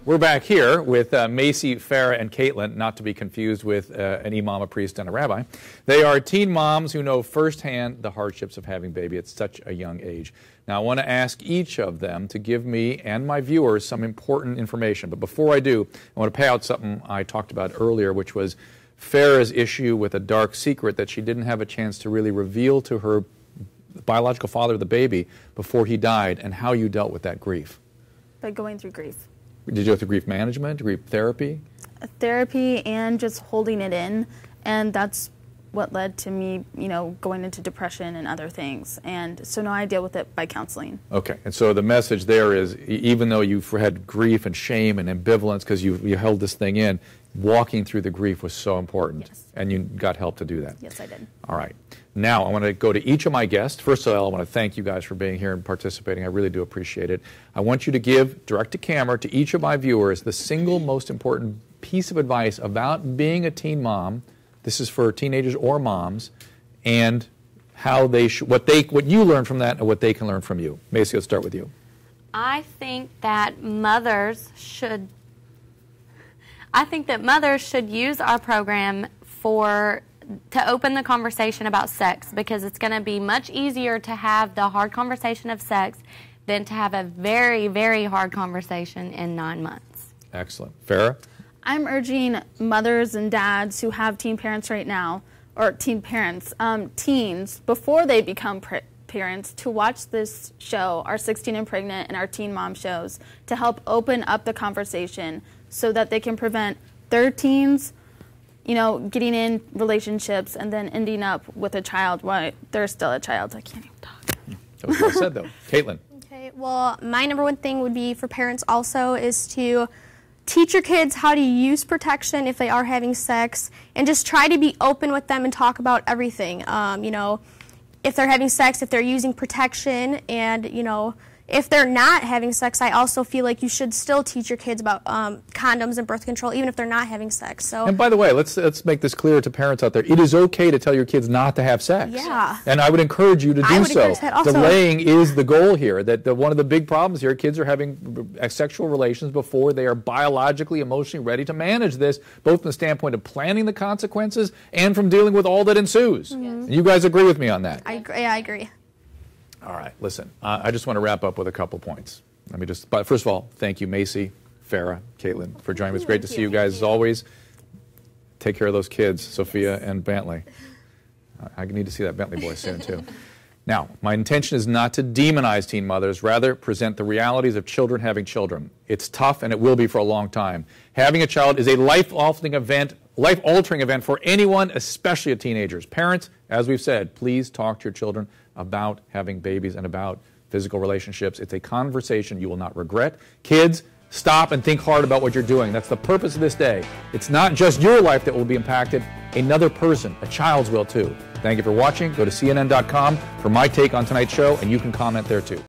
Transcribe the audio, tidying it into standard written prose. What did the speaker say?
We're back here with MACI, Farah, and Caitlin, not to be confused with an imam, a priest, and a rabbi. They are teen moms who know firsthand the hardships of having a baby at such a young age. Now, I want to ask each of them to give me and my viewers some important information. But before I do, I want to pay out something I talked about earlier, which was Farah's issue with a dark secret that she didn't have a chance to really reveal to her biological father of the baby before he died, and how you dealt with that grief. By going through grief. Did you go through grief management, grief therapy? Therapy and just holding it in, and that's what led to me, going into depression and other things. And so now I deal with it by counseling. Okay, and so the message there is, even though you've had grief and shame and ambivalence because you held this thing in, walking through the grief was so important. Yes. And you got help to do that. Yes, I did. All right. Now, I want to go to each of my guests. First of all, I want to thank you guys for being here and participating. I really do appreciate it. I want you to give, direct to camera, to each of my viewers, the single most important piece of advice about being a teen mom. This is for teenagers or moms, and how they what you learn from that and what they can learn from you. MACI, let's start with you. I think that mothers should use our program to open the conversation about sex, because it's going to be much easier to have the hard conversation of sex than to have a very, very hard conversation in 9 months. Excellent. Farah? I'm urging mothers and dads who have teen parents right now, or teen parents, teens, before they become parents, to watch this show, our 16 and Pregnant and our Teen Mom shows, to help open up the conversation so that they can prevent their teens getting in relationships and then ending up with a child while they're still a child. I can't even talk. That was well said, though. Caitlin. Okay, well, my number one thing would be for parents also is to teach your kids how to use protection if they are having sex, and just try to be open with them and talk about everything. If they're having sex, if they're using protection, and, if they're not having sex, I also feel like you should still teach your kids about condoms and birth control, even if they're not having sex. So. And by the way, let's make this clear to parents out there. It is okay to tell your kids not to have sex. Yeah. And I would encourage you to do so. Delaying is the goal here. That one of the big problems here, kids are having sexual relations before they are biologically, emotionally ready to manage this, both from the standpoint of planning the consequences and from dealing with all that ensues. And you guys agree with me on that? I agree. All right, listen, I just want to wrap up with a couple points. But first of all, thank you, MACI, Farah, Caitlin, for joining me. It's great to see you guys as always. Take care of those kids, Sophia and Bentley. I need to see that Bentley boy soon, too. Now, my intention is not to demonize teen mothers, rather present the realities of children having children. It's tough, and it will be for a long time. Having a child is a life-altering event for anyone, especially teenagers. Parents, as we've said, please talk to your children about having babies and about physical relationships. It's a conversation you will not regret. Kids, stop and think hard about what you're doing. That's the purpose of this day. It's not just your life that will be impacted. Another person, a child's will too. Thank you for watching. Go to CNN.com for my take on tonight's show, and you can comment there too.